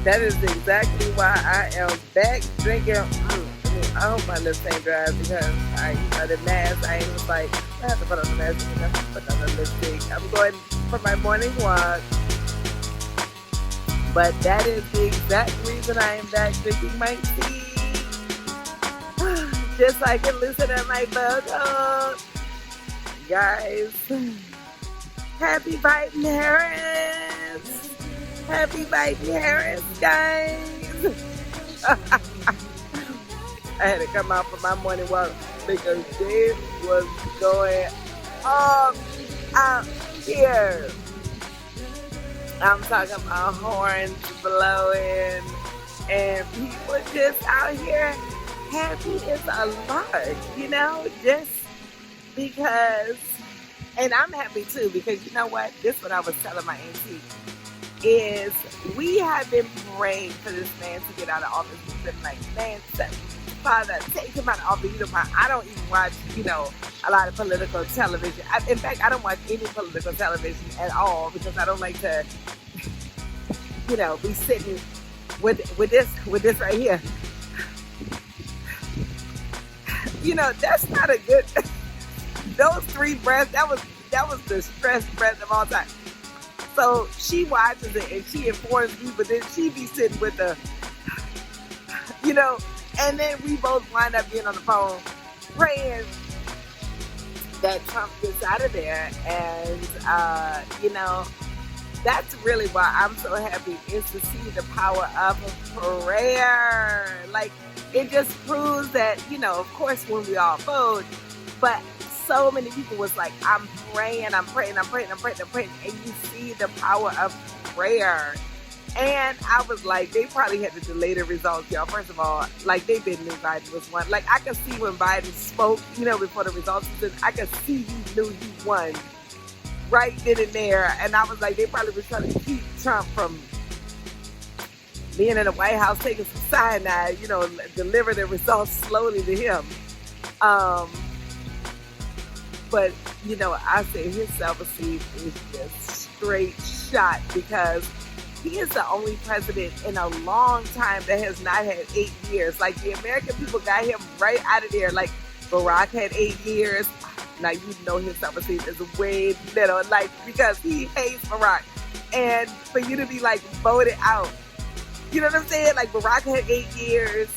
That is exactly why I am back drinking. I hope my lips ain't dry because the mask, I ain't like, I have to put on the mask and I have to put on the lipstick. I'm going for my morning walk. But that is the exact reason I am back drinking my tea. Just so I can listen to my vocal. Guys, happy VENMO. Happy VENMO, guys. I had to come out for my morning walk because this was going on out here. I'm talking about horns blowing and people just out here happy as a lark, you know, just because. And I'm happy too because you know what? This is what I was telling my auntie. Is we have been praying for this man to get out of office. We've been like, man, Father, take him out of office. You know, I don't even watch, you know, a lot of political television. In fact, I don't watch any political television at all because I don't like to, you know, be sitting with this right here. You know, that's not a good. Those 3 breaths, that was the stress breath of all time. So she watches it and she informs me, but then she be sitting with the, you know, and then we both wind up being on the phone praying that Trump gets out of there. And, you know, that's really why I'm so happy is to see the power of prayer. Like, it just proves that, you know, of course, when we all vote, but so many people was like, I'm praying, and you see the power of prayer. And I was like, they probably had to delay the results, y'all. First of all, like, they didn't know Biden was won. Like, I could see when Biden spoke, you know, before the results, I could see he knew he won right then and there. And I was like, they probably was trying to keep Trump from being in the White House, taking some cyanide, you know, deliver the results slowly to him. But, you know, I say his self-esteem is just straight shot because he is the only president in a long time that has not had 8 years. Like, the American people got him right out of there. Like, Barack had 8 years. Now, you know his self-esteem is way little. Like, because he hates Barack. And for you to be, like, voted out. You know what I'm saying? Like, Barack had 8 years.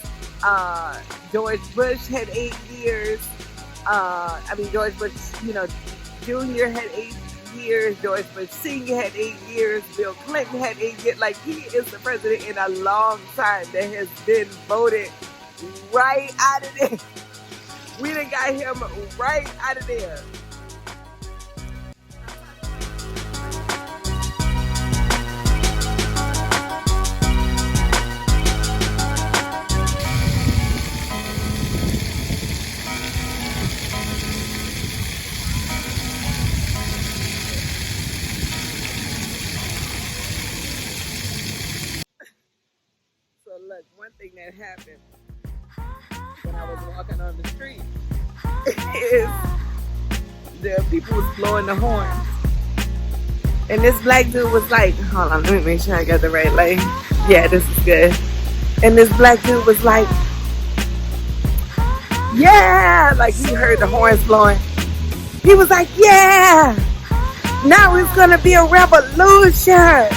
George Bush had 8 years. George Bush, you know, Jr. had 8 years. George Bush Sr. had 8 years. Bill Clinton had 8 years. Like, he is the president in a long time that has been voted right out of there. We done got him right out of there. Look, one thing that happened when I was walking on the street is the people was blowing the horns. And this black dude was like, hold on, let me make sure I got the right lane. Yeah, this is good. And this black dude was like, yeah, like he heard the horns blowing. He was like, yeah, now it's gonna be a revolution.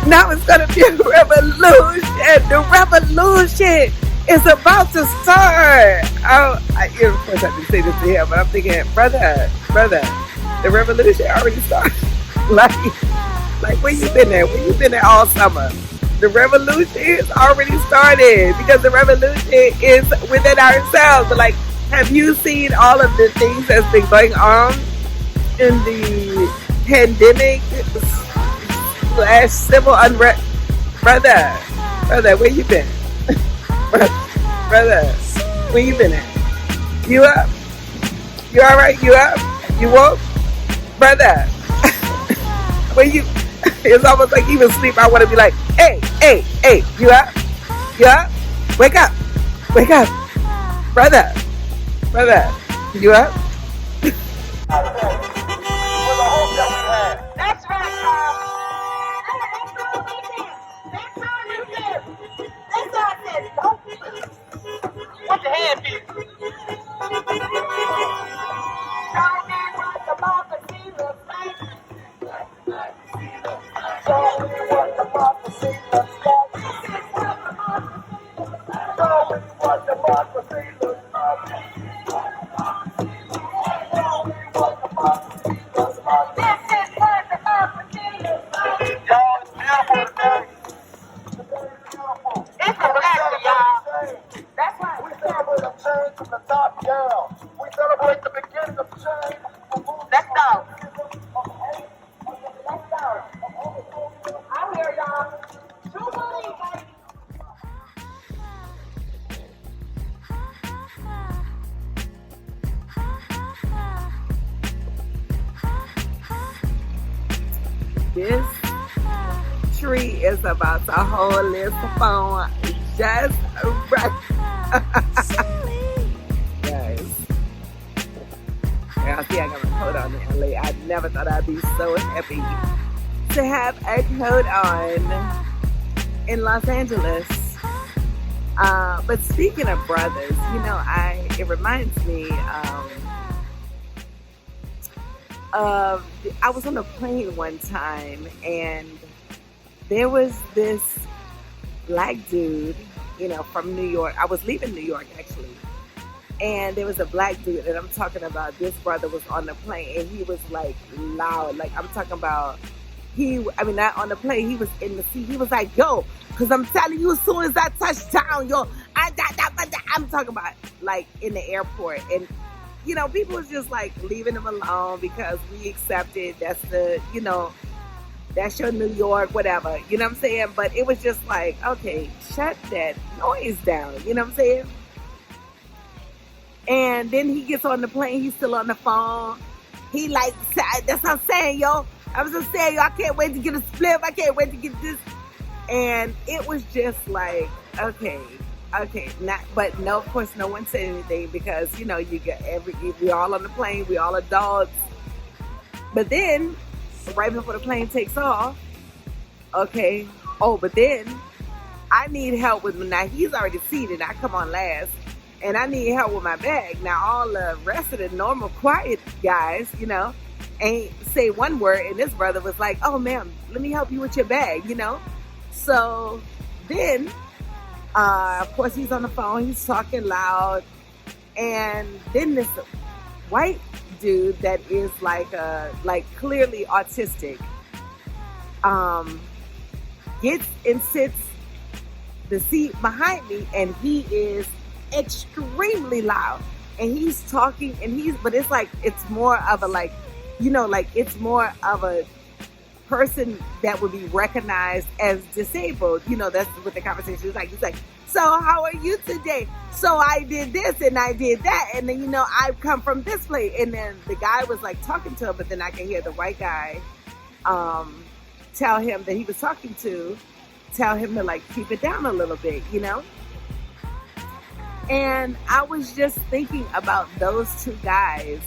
Now it's going to be a revolution. The revolution is about to start. Of course I didn't say this to him, but I'm thinking, brother, the revolution already started. like where you been at? Where you been at all summer? The revolution is already started because the revolution is within ourselves. But like, have you seen all of the things that's been going on in the pandemic? Civil unrest. Brother, where you been? brother, where you been at? You up? You alright? You up? You woke? Brother, where you? It's almost like even sleep. I want to be like, hey, you up? You up? Wake up. Brother, you up? That's right, country is about to hold this phone just right. Guys. Yeah, see, I got my coat on in LA. I never thought I'd be so happy to have a coat on in Los Angeles. But speaking of brothers, it reminds me of, I was on a plane one time and there was this black dude, from New York. I was leaving New York actually. And there was a black dude that I'm talking about. This brother was on the plane and he was like loud. Like I'm talking about, not on the plane, he was in the seat. He was like, yo, because I'm telling you, as soon as I touch down, yo, I'm talking about like in the airport. And, people was just like leaving him alone because we accepted that's that's your New York, whatever. You know what I'm saying? But it was just like, okay, shut that noise down. You know what I'm saying? And then he gets on the plane. He's still on the phone. He like, that's what I'm saying, yo. I was just saying, yo, I can't wait to get a split. I can't wait to get this. And it was just like, okay. But no, of course, no one said anything because, you get we all on the plane. We all adults. But then, right before the plane takes off, okay. Oh, but then I need help with, now he's already seated. I come on last. And I need help with my bag. Now, all the rest of the normal, quiet guys, ain't say one word. And this brother was like, oh, ma'am, let me help you with your bag, So then, of course, he's on the phone. He's talking loud. And then this white dude that is like clearly autistic gets and sits the seat behind me. And he is extremely loud and he's talking but it's like it's more of a it's more of a person that would be recognized as disabled. That's what the conversation is like. He's like, so how are you today? So I did this and I did that, and then I've come from this place. And then the guy was like talking to him, but then I can hear the white guy tell him that he was talking to tell him to like keep it down a little bit, And I was just thinking about those two guys,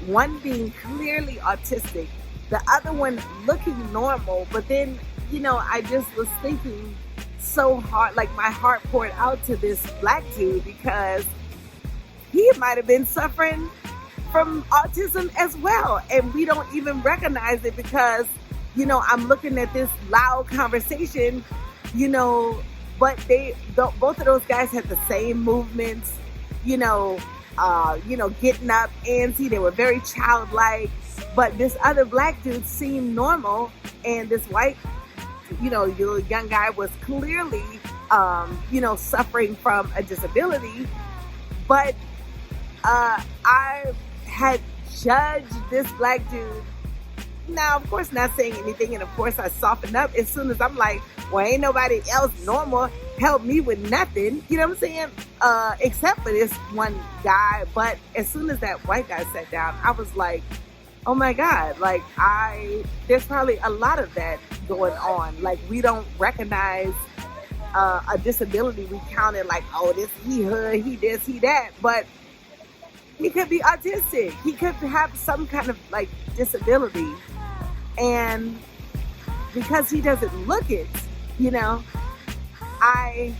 one being clearly autistic, the other one looking normal. But then, I just was thinking so hard, like my heart poured out to this black dude because he might have been suffering from autism as well. And we don't even recognize it because, I'm looking at this loud conversation, but both of those guys had the same movements, getting up, antsy. They were very childlike. But this other black dude seemed normal, and this white, your young guy was clearly, suffering from a disability. But I had judged this black dude. Now, of course, not saying anything, and of course, I softened up as soon as I'm like, well, ain't nobody else normal help me with nothing, you know what I'm saying? Except for this one guy. But as soon as that white guy sat down, I was like, oh my God, like there's probably a lot of that going on. Like we don't recognize a disability. We count it like, oh, this, he hood, he this, he that. But he could be autistic. He could have some kind of like disability. And because he doesn't look it, I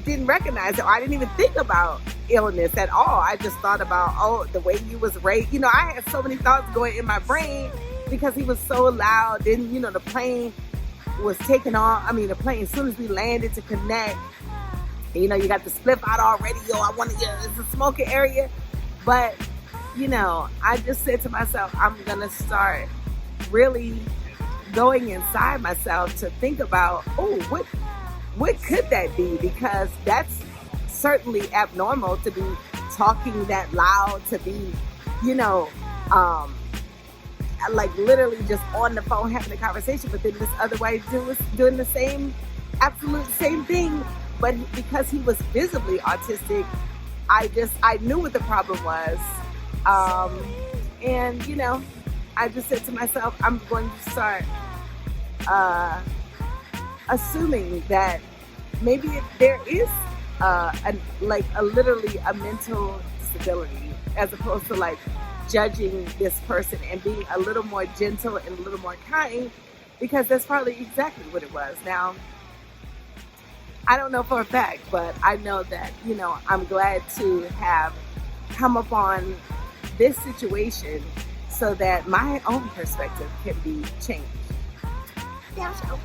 didn't recognize it. I didn't even think about illness at all. I just thought about, the way he was raised. I had so many thoughts going in my brain because he was so loud. Then, the plane was taking off. The plane, as soon as we landed to connect, you got the split out already. It's a smoking area. But, I just said to myself, I'm going to start really going inside myself to think about, what could that be? Because that's certainly abnormal to be talking that loud, to be, like literally just on the phone having a conversation. But then this other white dude was doing the absolute same thing. But because he was visibly autistic, I knew what the problem was. And, I just said to myself, I'm going to start assuming that maybe there is literally a mental disability, as opposed to like judging this person and being a little more gentle and a little more kind, because that's probably exactly what it was. Now, I don't know for a fact, but I know that, you know, I'm glad to have come upon this situation so that my own perspective can be changed. Yeah, so.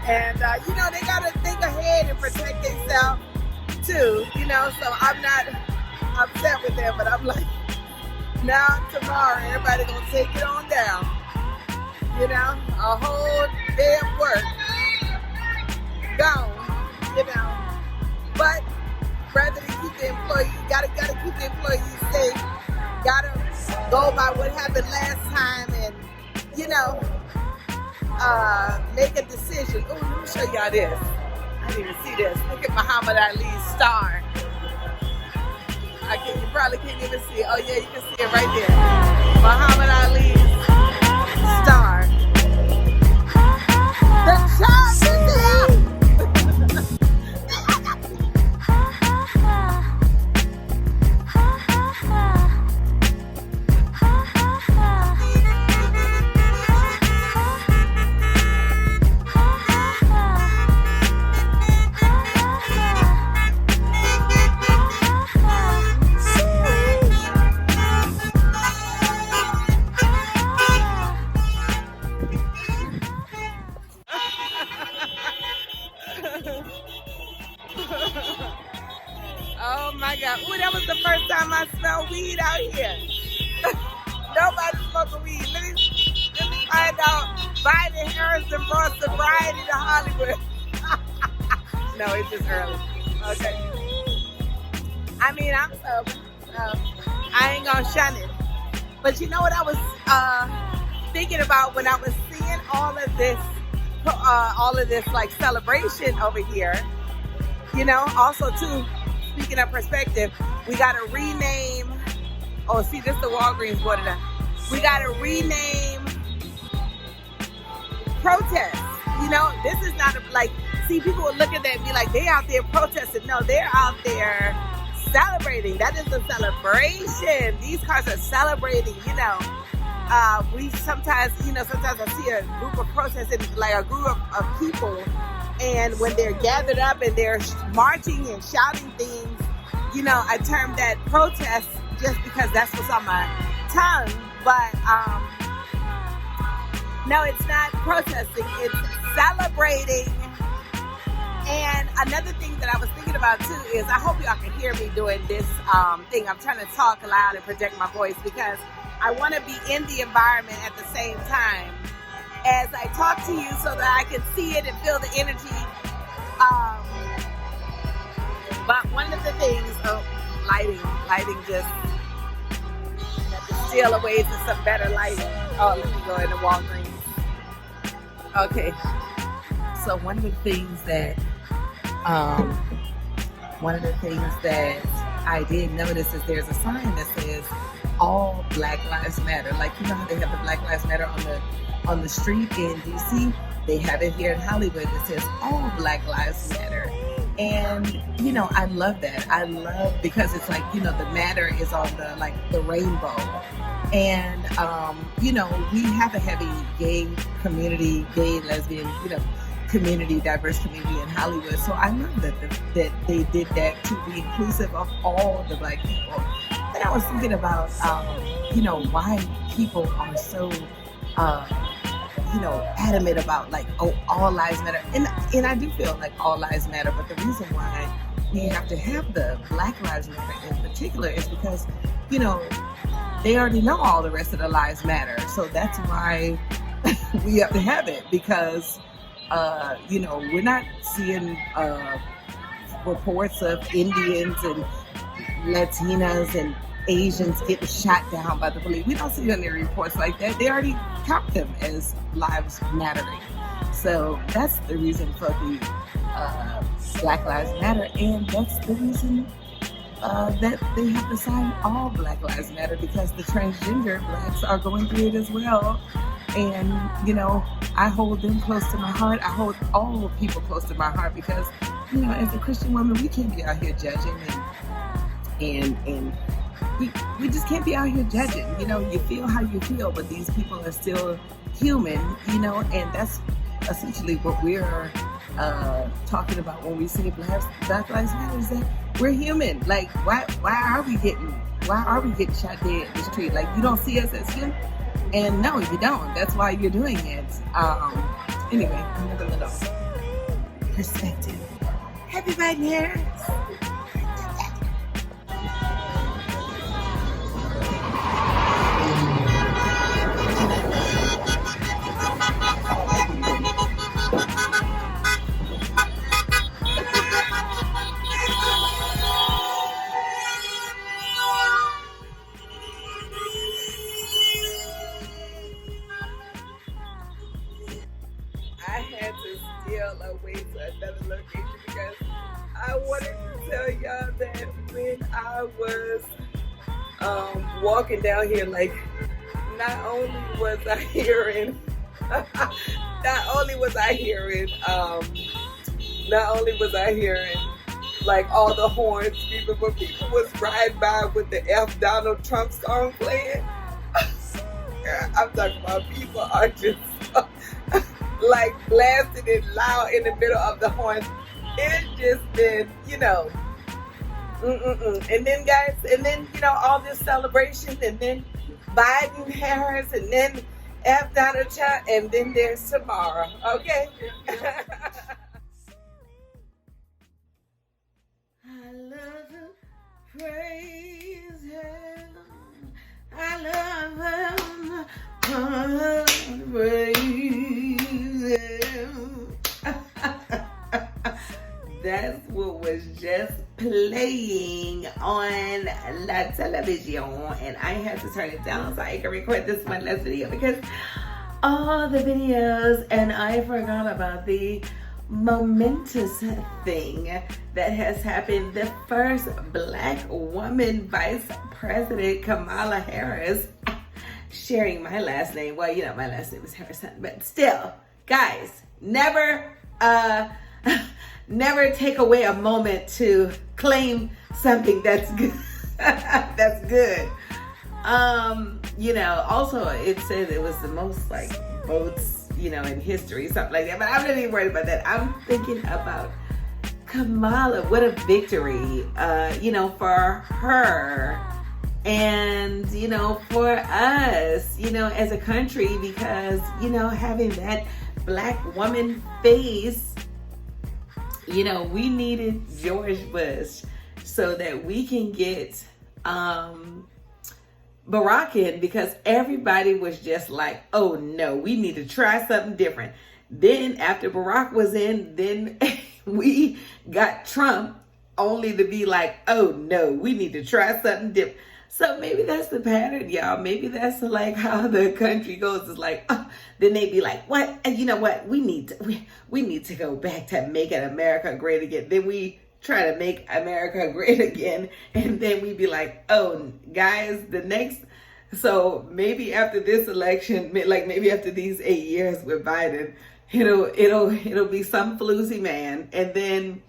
And, you know, they got to think ahead and protect themselves too, you know, so I'm not upset with them, but I'm like, now tomorrow, everybody going to take it on down, you know, a whole day of work gone, you know, but rather than keep the employees, gotta keep the employees safe, gotta go by what happened last time and, you know, make a decision. Oh, let me show y'all this. I didn't even see this. Look at Muhammad Ali's star. You probably can't even see it. Oh yeah, you can see it right there. Muhammad Ali's star. The child is there. Oh my God. Ooh, that was the first time I smelled weed out here. Nobody's smoking weed. Let me find out. Biden Harrison brought sobriety to Hollywood. No, it's just early. Okay. I mean, I'm sober. I ain't gonna shun it. But you know what I was thinking about when I was seeing all of this like celebration over here? You know, also too, speaking of perspective, we got to rename. Oh, see, this is the Walgreens border. We got to rename protests. this is not like, see, people will look at that and be like, they out there protesting. No, they're out there celebrating. That is a celebration. These cars are celebrating, we sometimes I see a group of protesting, like a group of people, and when they're gathered up and they're marching and shouting things, I term that protest just because that's what's on my tongue. But no, it's not protesting, it's celebrating. And another thing that I was thinking about too is, I hope y'all can hear me doing this thing. I'm trying to talk loud and project my voice because I want to be in the environment at the same time as I talk to you, so that I can see it and feel the energy. But one of the things, lighting just steal away to some better lighting. Oh, let me go into Walgreens. Okay. So one of the things that I did notice is there's a sign that says all Black Lives Matter. Like, how they have the Black Lives Matter on the street in DC? They have it here in Hollywood. It says all Black Lives Matter. And, I love that. I love, because it's like, the matter is on the rainbow. And, we have a heavy gay community, gay, lesbian, community, diverse community in Hollywood. So I love that they did that to be inclusive of all the Black people. And I was thinking about, why people are so, adamant about all lives matter. And I do feel like all lives matter, but the reason why we have to have the Black Lives Matter in particular is because, they already know all the rest of the lives matter. So that's why we have to have it, because, we're not seeing reports of Indians and Latinas and Asians getting shot down by the police. We don't see any reports like that. They already count them as lives mattering. So that's the reason for the Black Lives Matter, and that's the reason that they have to sign all Black Lives Matter, because the transgender Blacks are going through it as well. And, I hold them close to my heart. I hold all people close to my heart because, as a Christian woman, we can't be out here judging and we just can't be out here judging. You feel how you feel, but these people are still human, and that's essentially what we're talking about when we say Black Lives Matter, is that we're human. Like, why are we getting shot dead in the street? Like, you don't see us as human? And no, you don't. That's why you're doing it. Anyway, another little perspective. Happy Biden Harris. I had to steal away to another location because I wanted to tell y'all that when I was walking down here, like, not only was I hearing like all the horns beeping, but people was riding by with the F Donald Trump song playing. I'm talking about people are just like blasting it loud in the middle of the horns. It's just been, And then guys, all this celebration, and then Biden, Harris, and then F Donald Trump, and then there's tomorrow. Okay. I love to praise him. I love him. Praise him. That's what was just playing on La Television, and I had to turn it down so I can record this one last video because all the videos, and I forgot about the momentous thing that has happened. The first Black woman Vice President, Kamala Harris, sharing my last name. Well, my last name is Harrison, but still, guys, never never take away a moment to claim something that's good. That's good. You know, also it said it was the most like votes, you know, in history, something like that. But I'm not even worried about that. I'm thinking about Kamala. What a victory, you know, for her and, you know, for us, you know, as a country, because, you know, having that black woman face, you know, we needed George Bush so that we can get Barack in, because everybody was just like, oh no, we need to try something different. Then after Barack was in, then we got Trump, only to be like, oh no, we need to try something different. So maybe that's the pattern, y'all. Maybe that's like how the country goes. It's like, oh, then they be like, what? You know what? We need to go back to making America great again. Then we try to make America great again, and then we be like, oh, guys, the next. So maybe after this election, like maybe after these 8 years with Biden, it'll be some floozy man, and then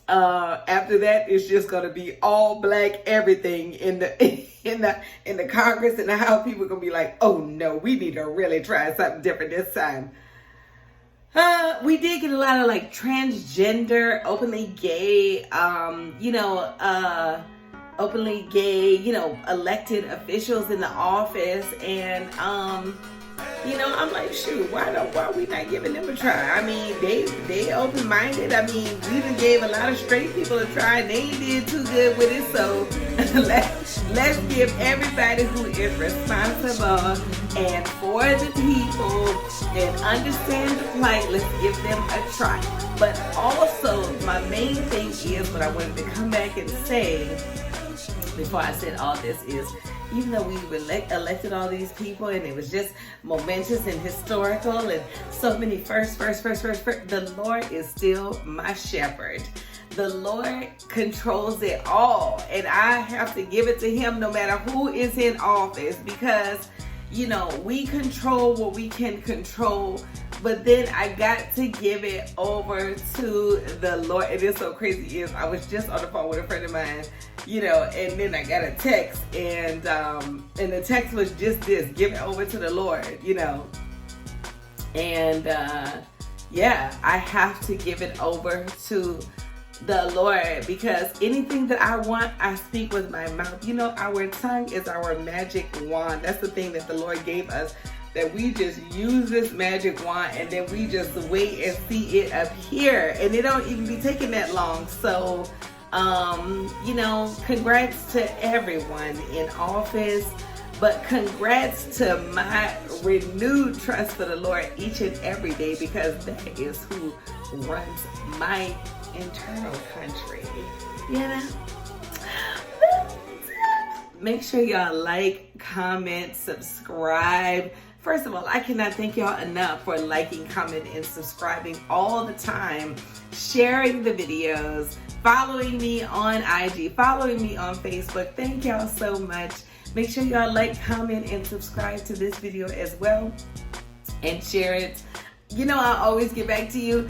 after that, it's just gonna be all black everything in the Congress and the House. People are gonna be like, oh no, we need to really try something different this time. We did get a lot of like transgender, openly gay, openly gay, you know, elected officials in the office, and I'm like, shoot, why are we not giving them a try? I mean, they open-minded. I mean, we even gave a lot of straight people a try, and they did too good with it. So let's give everybody who is responsible and for the people and understand the plight, let's give them a try. But also, my main thing is what I wanted to come back and say before I said all this is, even though we elected all these people and it was just momentous and historical and so many first, the Lord is still my shepherd. The Lord controls it all, and I have to give it to him no matter who is in office, because, you know, we control what we can control, but then I got to give it over to the Lord. And it's so crazy is I was just on the phone with a friend of mine, you know, and then I got a text, and the text was just this: give it over to the Lord, you know. And yeah, I have to give it over to the Lord, because anything that I want, I speak with my mouth. You know, our tongue is our magic wand. That's the thing that the Lord gave us, that we just use this magic wand and then we just wait and see it appear, and it don't even be taking that long. So you know, congrats to everyone in office, but congrats to my renewed trust for the Lord each and every day, because that is who runs my internal country, you know. Make sure y'all like, comment, subscribe. First of all, I cannot thank y'all enough for liking, commenting, and subscribing all the time, sharing the videos, following me on IG, following me on Facebook. Thank y'all so much. Make sure y'all like, comment, and subscribe to this video as well, and share it. You know, I'll always get back to you.